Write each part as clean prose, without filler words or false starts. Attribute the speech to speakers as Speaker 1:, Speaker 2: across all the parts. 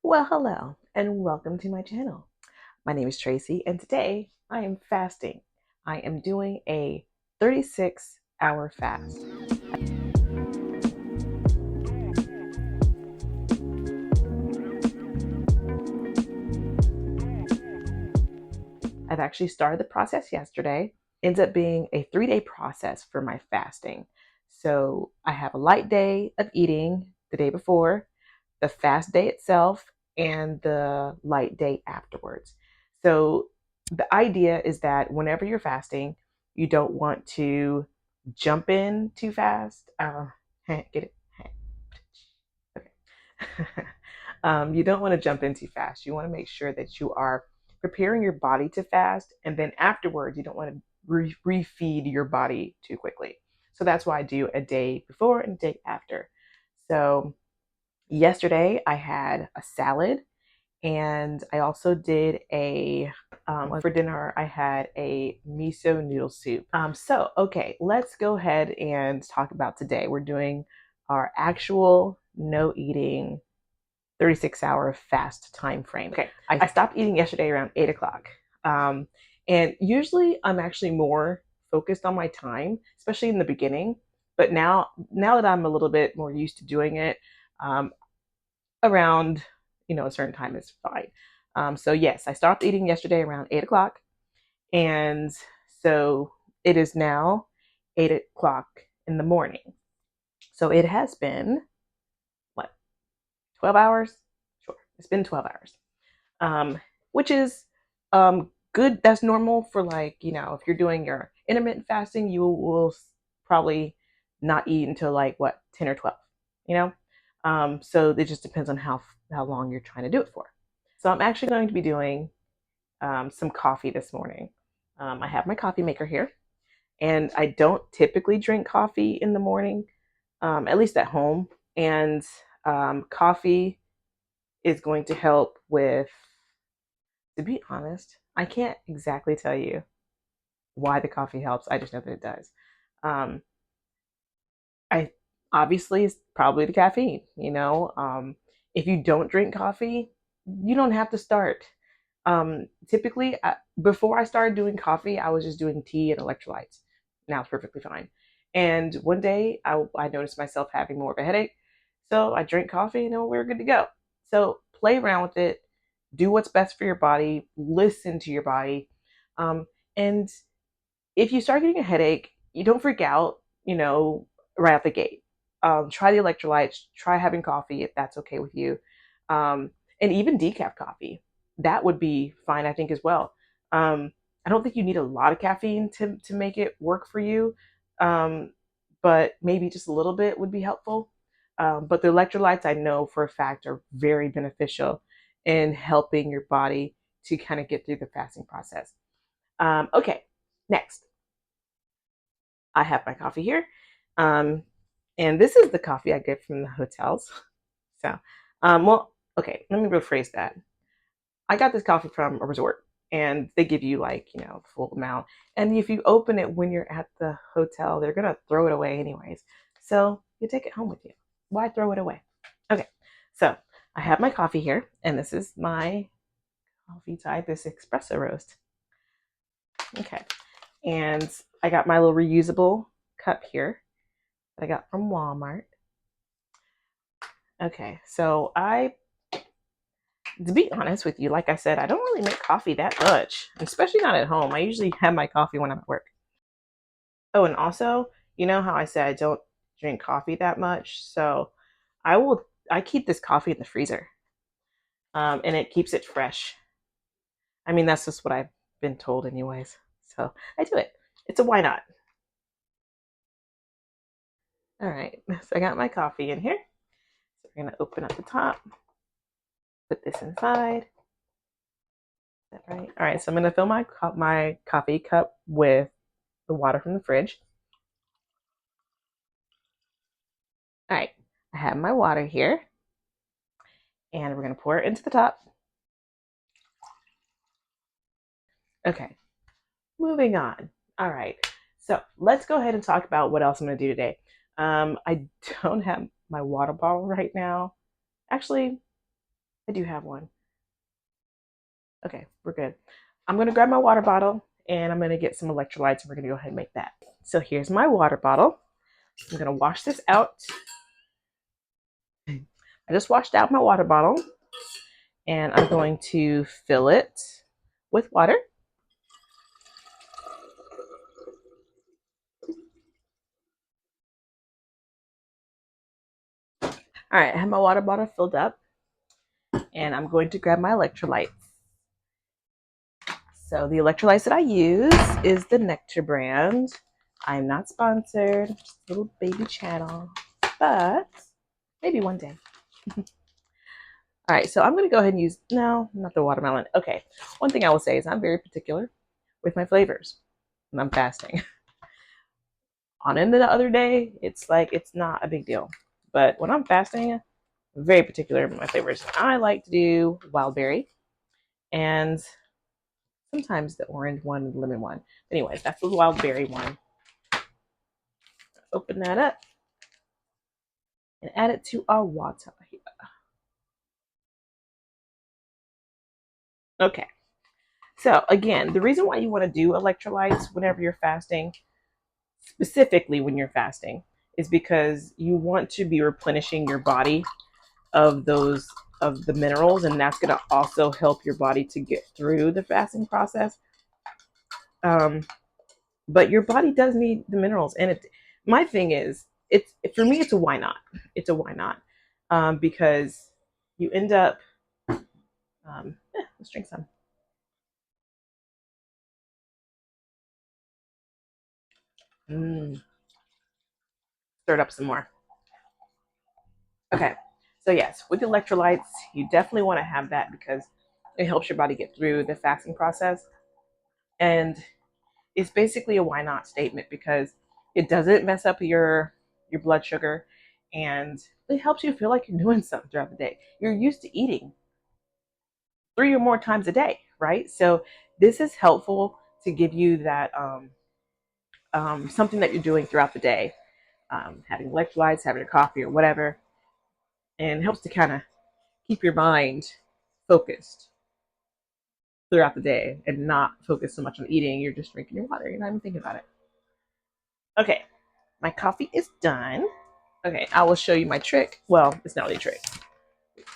Speaker 1: Well, hello and welcome to my channel. My name is Tracy and today I am fasting. I am doing a 36-hour fast. I've actually started the process yesterday. Ends up being a 3-day process for my fasting. So I have a light day of eating the day before, the fast day itself, and the light day afterwards. So the idea is that whenever you're fasting, you don't want to jump in too fast. Get it? Okay. You don't want to jump in too fast. You want to make sure that you are preparing your body to fast, and then afterwards, you don't want to refeed your body too quickly. So that's why I do a day before and a day after. So yesterday, I had a salad, and I also did for dinner, I had a miso noodle soup. Okay, let's go ahead and talk about today. We're doing our actual no eating 36-hour fast time frame. Okay, I stopped eating yesterday around 8 o'clock. And usually I'm actually more focused on my time, especially in the beginning. But now that I'm a little bit more used to doing it, um, around a certain time is fine. So yes, I stopped eating yesterday around 8 o'clock, and so it is now 8 o'clock in the morning. So it has been what, 12 hours? Sure, it's been 12 hours, which is good. That's normal for, like, if you're doing your intermittent fasting, you will probably not eat until like what, 10 or 12, you know? So it just depends on how long you're trying to do it for. So I'm actually going to be doing some coffee this morning. I have my coffee maker here, and I don't typically drink coffee in the morning, at least at home. And coffee is going to help with, to be honest, I can't exactly tell you why the coffee helps. I just know that it does. Um, I obviously it's probably the caffeine. If you don't drink coffee, you don't have to start. Typically, before I started doing coffee, I was just doing tea and electrolytes. Now it's perfectly fine. And one day, I noticed myself having more of a headache, so I drank coffee, and then we were good to go. So play around with it, do what's best for your body, listen to your body, and if you start getting a headache, you don't freak out, right out the gate. Try the electrolytes, try having coffee if that's okay with you. And even decaf coffee, that would be fine, I think, as well. I don't think you need a lot of caffeine to make it work for you, um, but maybe just a little bit would be helpful. But the electrolytes, I know for a fact, are very beneficial in helping your body to kind of get through the fasting process. Okay, next, I have my coffee here. Um, and this is the coffee I get from the hotels. So, well, okay, let me rephrase that. I got this coffee from a resort, and they give you, like, full amount. And if you open it when you're at the hotel, they're going to throw it away anyways. So you take it home with you. Why throw it away? Okay, so I have my coffee here, and this is my coffee type, this espresso roast. Okay, and I got my little reusable cup here that I got from Walmart. Okay, so to be honest with you, like I said, I don't really make coffee that much, especially not at home. I usually have my coffee when I'm at work. Oh, and also, you know how I said I don't drink coffee that much? So I keep this coffee in the freezer, and it keeps it fresh. I mean, that's just what I've been told anyways. So I do it. It's a why not. All right, so I got my coffee in here. So we're gonna open up the top, put this inside. Is that right? All right, so I'm gonna fill my coffee cup with the water from the fridge. All right, I have my water here, and we're gonna pour it into the top. Okay, moving on. All right, so let's go ahead and talk about what else I'm gonna do today. I don't have my water bottle right now. Actually, I do have one. Okay, we're good. I'm gonna grab my water bottle and I'm gonna get some electrolytes and we're gonna go ahead and make that. So here's my water bottle. I'm gonna wash this out. I just washed out my water bottle and I'm going to fill it with water. All right, I have my water bottle filled up and I'm going to grab my electrolytes. So the electrolytes that I use is the Nectar brand. I'm not sponsored, just a little baby channel, but maybe one day. All right, so I'm going to go ahead and use, no, not the watermelon. Okay, one thing I will say is I'm very particular with my flavors when I'm fasting. On any other day, it's like, it's not a big deal. But when I'm fasting, I'm very particular with my flavors. I like to do wild berry and sometimes the orange one and the lemon one. Anyways, that's the wild berry one. Open that up and add it to our water here. Okay. So again, the reason why you want to do electrolytes whenever you're fasting, specifically when you're fasting, is because you want to be replenishing your body of those of the minerals, and that's going to also help your body to get through the fasting process. But your body does need the minerals, and my thing is, it's for me, it's a why not. It's a why not, because you end up. Let's drink some. Stir it up some more. Okay. So yes, with electrolytes, you definitely want to have that because it helps your body get through the fasting process. And it's basically a why not statement because it doesn't mess up your blood sugar and it helps you feel like you're doing something throughout the day. You're used to eating 3 or more times a day, right? So this is helpful to give you that something that you're doing throughout the day, having electrolytes, having your coffee or whatever, and it helps to kind of keep your mind focused throughout the day and not focus so much on eating. You're just drinking your water. You're not even thinking about it. Okay, my coffee is done. Okay, I will show you my trick. Well, it's not really a trick.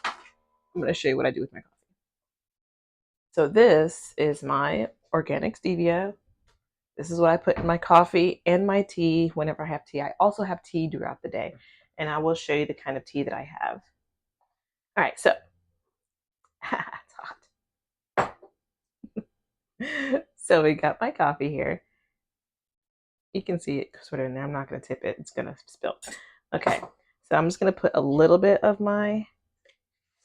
Speaker 1: I'm going to show you what I do with my coffee. So this is my organic stevia. This is what I put in my coffee and my tea whenever I have tea. I also have tea throughout the day, and I will show you the kind of tea that I have. All right, so it's hot. So we got my coffee here. You can see it sort of in there. I'm not going to tip it. It's going to spill. Okay, so I'm just going to put a little bit of my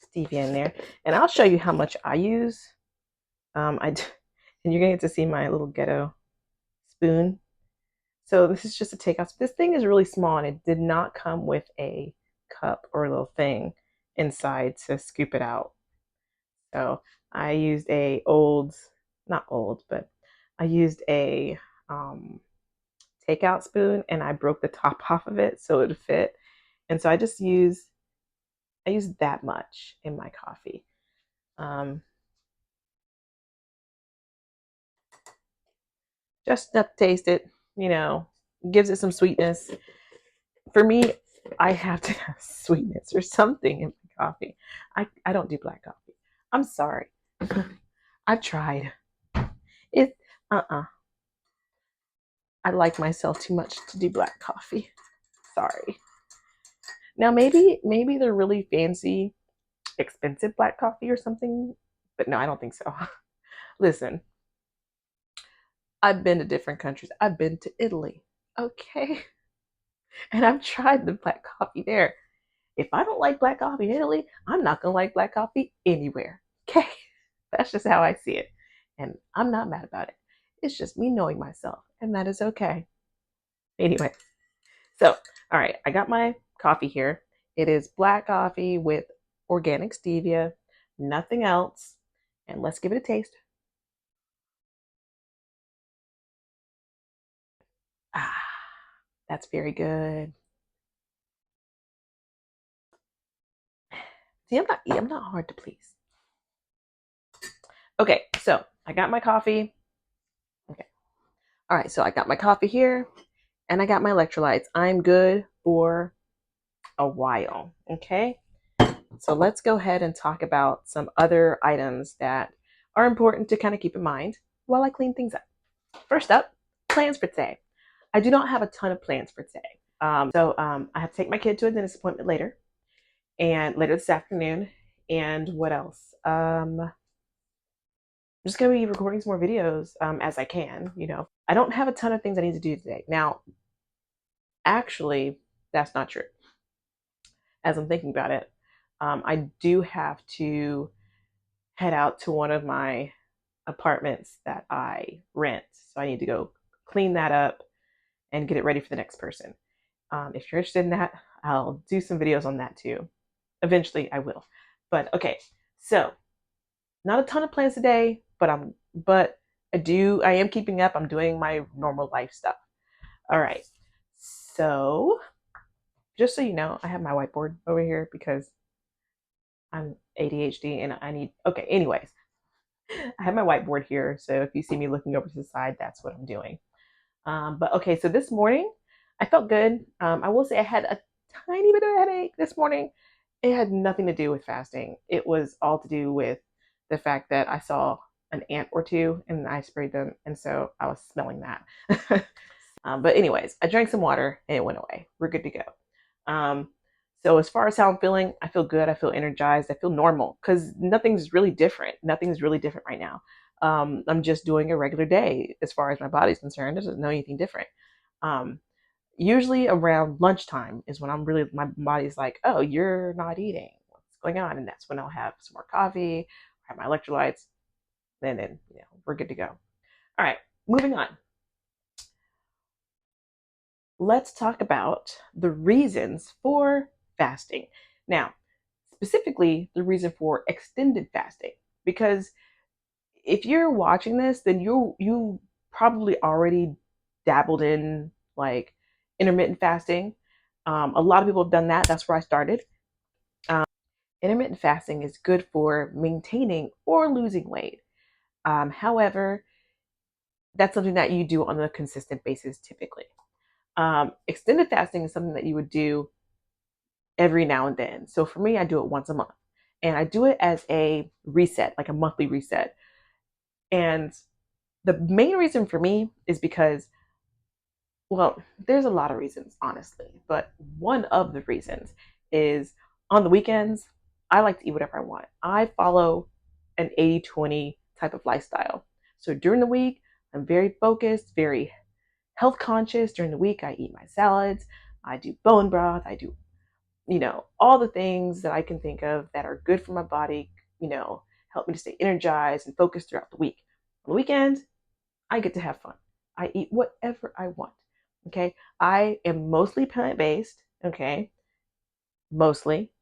Speaker 1: stevia in there, and I'll show you how much I use. And you're going to get to see my little ghetto spoon. So this is just a takeout. This thing is really small, and it did not come with a cup or a little thing inside to scoop it out. So I used not old, but I used a takeout spoon, and I broke the top off of it so it would fit. And so I use that much in my coffee. Um, just to taste it, gives it some sweetness. For me, I have to have sweetness or something in my coffee. I don't do black coffee. I'm sorry. I've tried. It I like myself too much to do black coffee. Sorry. Now maybe they're really fancy, expensive black coffee or something, but no, I don't think so. Listen, I've been to different countries. I've been to Italy. Okay. And I've tried the black coffee there. If I don't like black coffee in Italy, I'm not going to like black coffee anywhere. Okay? That's just how I see it. And I'm not mad about it. It's just me knowing myself, and that is okay. Anyway, so, all right, I got my coffee here. It is black coffee with organic stevia, nothing else. And let's give it a taste. Ah, that's very good. See, I'm not hard to please. Okay, so I got my coffee. Okay. All right, so I got my coffee here and I got my electrolytes. I'm good for a while. Okay. So let's go ahead and talk about some other items that are important to kind of keep in mind while I clean things up. First up, plans for today. I do not have a ton of plans for today. I have to take my kid to a dentist appointment later and later this afternoon. And what else? I'm just going to be recording some more videos as I can. I don't have a ton of things I need to do today. Now, actually, that's not true. As I'm thinking about it, I do have to head out to one of my apartments that I rent. So I need to go clean that up and get it ready for the next person. If you're interested in that, I'll do some videos on that too. Eventually I will. But okay, so not a ton of plans today, but I am keeping up. I'm doing my normal life stuff. All right. So just so you know, I have my whiteboard over here because I'm ADHD and okay, anyways, I have my whiteboard here. So if you see me looking over to the side, that's what I'm doing. But okay, so this morning I felt good. I will say I had a tiny bit of a headache this morning. It had nothing to do with fasting. It was all to do with the fact that I saw an ant or two and I sprayed them. And so I was smelling that. But anyways, I drank some water and it went away. We're good to go. Um, so as far as how I'm feeling, I feel good. I feel energized. I feel normal because nothing's really different. Nothing's really different right now. I'm just doing a regular day as far as my body's concerned. It doesn't know anything different. Um, Usually around lunchtime is when my body's like, oh, you're not eating. What's going on? And that's when I'll have some more coffee, have my electrolytes, and then we're good to go. All right, moving on. Let's talk about the reasons for fasting. Now, specifically the reason for extended fasting, because if you're watching this, then you probably already dabbled in like intermittent fasting. A lot of people have done that. That's where I started. Um, Intermittent fasting is good for maintaining or losing weight. However, that's something that you do on a consistent basis typically. Extended fasting is something that you would do every now and then. So for me, I do it once a month. And I do it as a reset, like a monthly reset. And the main reason for me is because, well, there's a lot of reasons, honestly, but one of the reasons is on the weekends, I like to eat whatever I want. I follow an 80-20 type of lifestyle. So during the week, I'm very focused, very health conscious. During the week, I eat my salads, I do bone broth, I do all the things that I can think of that are good for my body, help me to stay energized and focused throughout the week. On the weekend, I get to have fun. I eat whatever I want. Okay. I am mostly plant based. Okay. Mostly.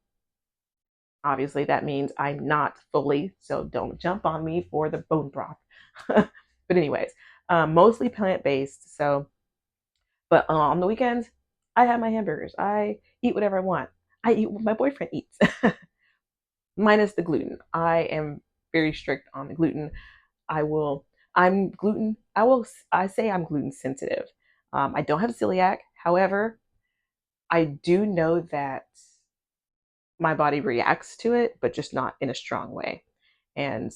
Speaker 1: Obviously, that means I'm not fully, so don't jump on me for the bone broth. But, anyways, mostly plant based. So, but on the weekends, I have my hamburgers. I eat whatever I want. I eat what my boyfriend eats, minus the gluten. I am very strict on the gluten. I will. I'm gluten. I will. I say I'm gluten sensitive. I don't have celiac. However, I do know that my body reacts to it, but just not in a strong way, and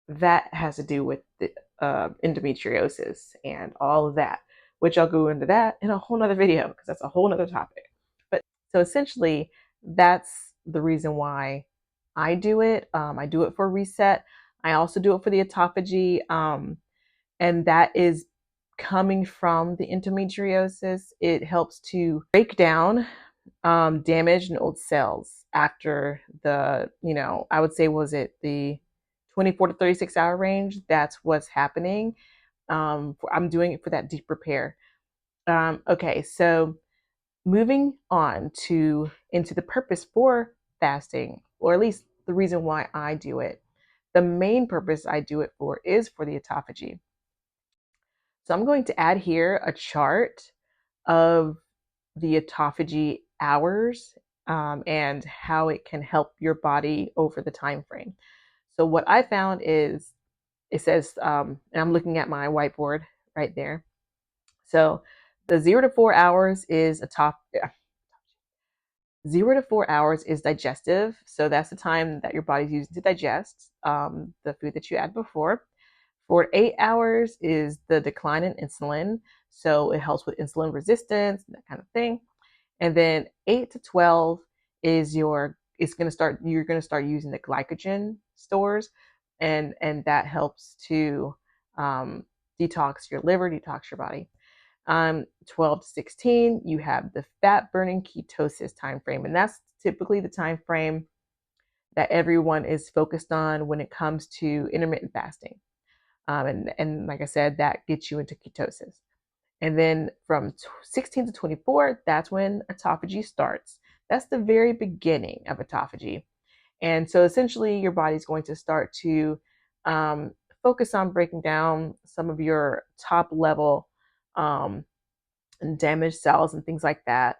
Speaker 1: that has to do with the endometriosis and all of that, which I'll go into that in a whole nother video because that's a whole nother topic. But so essentially, that's the reason why I do it. I do it for reset. I also do it for the autophagy, and that is coming from the endometriosis. It helps to break down damaged and old cells after I would say, was it the 24 to 36-hour range? That's what's happening. I'm doing it for that deep repair. Okay, so moving on into the purpose for fasting, or at least the reason why I do it. The main purpose I do it for is for the autophagy. So I'm going to add here a chart of the autophagy hours and how it can help your body over the time frame. So what I found is it says, and I'm looking at my whiteboard right there. So the 0 to 4 hours is a top. 0 to 4 hours is digestive. So that's the time that your body's using to digest the food that you had before. 4 to 8 hours is the decline in insulin. So it helps with insulin resistance, that kind of thing. And then 8 to 12 is you're gonna start using the glycogen stores, and that helps to detox your liver, detox your body. 12 to 16, you have the fat burning ketosis time frame, and that's typically the time frame that everyone is focused on when it comes to intermittent fasting. And like I said, that gets you into ketosis. And then from 16 to 24, that's when autophagy starts. That's the very beginning of autophagy. And so essentially, your body's going to start to um, focus on breaking down some of your top level um, damaged cells and things like that,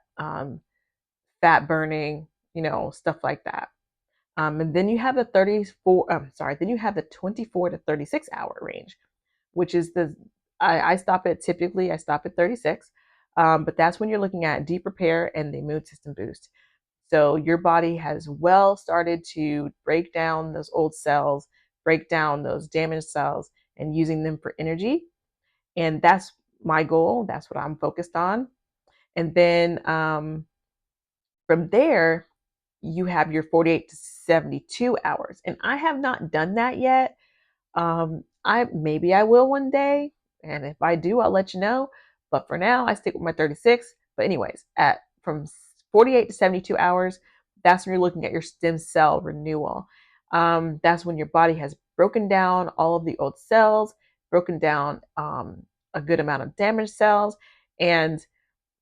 Speaker 1: fat burning, stuff like that. And then you have the 34, then you have the 24 to 36 hour range, which is I stop at 36. But that's when you're looking at deep repair and the immune system boost. So your body has well started to break down those old cells, break down those damaged cells, and using them for energy. And that's my goal. That's what I'm focused on. And then from there, you have your 48 to 72 hours. And I have not done that yet. I maybe I will one day, and if I do, I'll let you know. But for now, I stick with my 36. But anyways, at from 48 to 72 hours, that's when you're looking at your stem cell renewal. That's when your body has broken down all of the old cells, broken down a good amount of damaged cells, and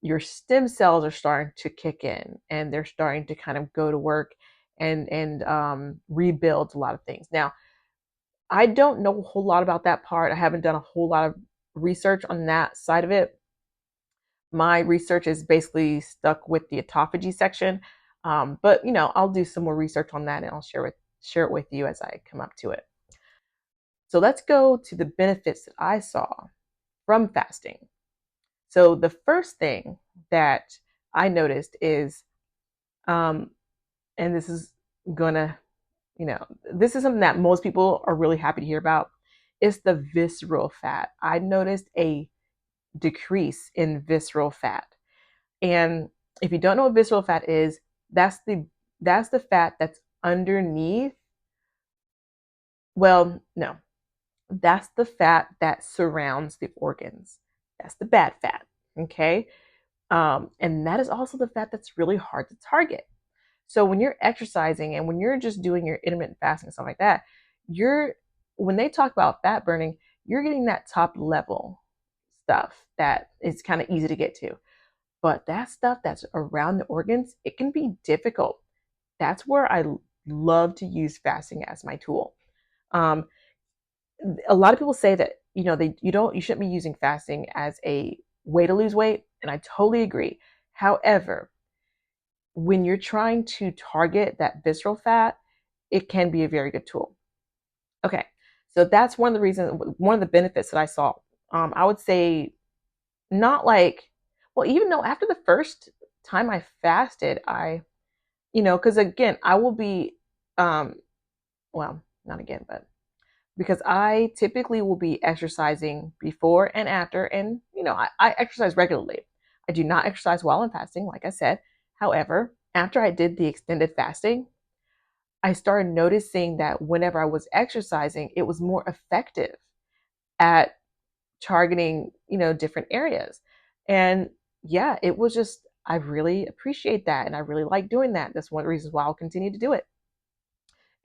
Speaker 1: your stem cells are starting to kick in, and they're starting to kind of go to work and rebuild a lot of things. Now, I don't know a whole lot about that part. I haven't done a whole lot of research on that side of it. My research is basically stuck with the autophagy section, but I'll do some more research on that, and I'll share it with you as I come up to it. So let's go to the benefits that I saw from fasting. So the first thing that I noticed is, and this is gonna, this is something that most people are really happy to hear about. It's the visceral fat. I noticed a decrease in visceral fat. And if you don't know what visceral fat is, that's the fat that's underneath. Well, no, that's the fat that surrounds the organs. That's the bad fat. Okay. And that is also the fat that's really hard to target. So when you're exercising and when you're just doing your intermittent fasting and stuff like that, when they talk about fat burning, you're getting that top level stuff that is kind of easy to get to. But that stuff that's around the organs, it can be difficult. That's where I love to use fasting as my tool. Um, a lot of people say that you shouldn't be using fasting as a way to lose weight, and I totally agree. However, when you're trying to target that visceral fat, it can be a very good tool. Okay, so that's one of the benefits that I saw. I would say not like, well, even though after the first time I fasted, because again, I will be, um, well, not again, but because I typically will be exercising before and after, and I exercise regularly. I do not exercise while I'm fasting, like I said. However, after I did the extended fasting, I started noticing that whenever I was exercising, it was more effective at targeting, different areas. And yeah, it was just, I really appreciate that. And I really like doing that. That's one of the reasons why I'll continue to do it.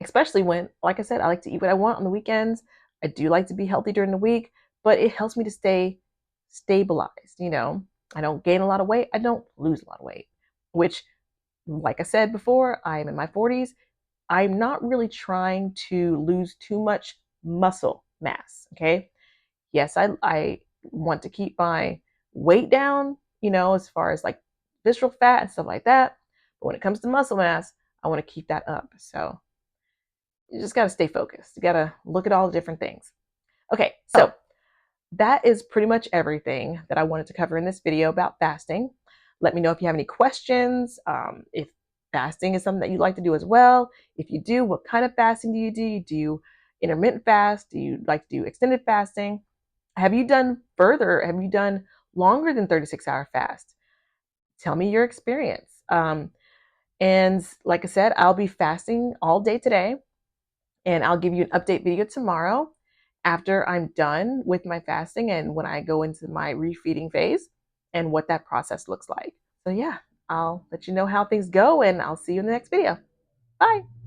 Speaker 1: Especially when, like I said, I like to eat what I want on the weekends. I do like to be healthy during the week, but it helps me to stay stabilized. I don't gain a lot of weight. I don't lose a lot of weight, which, like I said before, I am in my 40s. I'm not really trying to lose too much muscle mass. Okay. Yes, I want to keep my weight down, as far as like visceral fat and stuff like that. But when it comes to muscle mass, I want to keep that up. So you just got to stay focused. You got to look at all the different things. Okay, so that is pretty much everything that I wanted to cover in this video about fasting. Let me know if you have any questions, if fasting is something that you'd like to do as well. If you do, what kind of fasting do you do? You do intermittent fast? Do you like to do extended fasting? Have you done further? Have you done longer than 36-hour fast? Tell me your experience. And like I said, I'll be fasting all day today, and I'll give you an update video tomorrow after I'm done with my fasting and when I go into my refeeding phase and what that process looks like. So yeah, I'll let you know how things go, and I'll see you in the next video. Bye.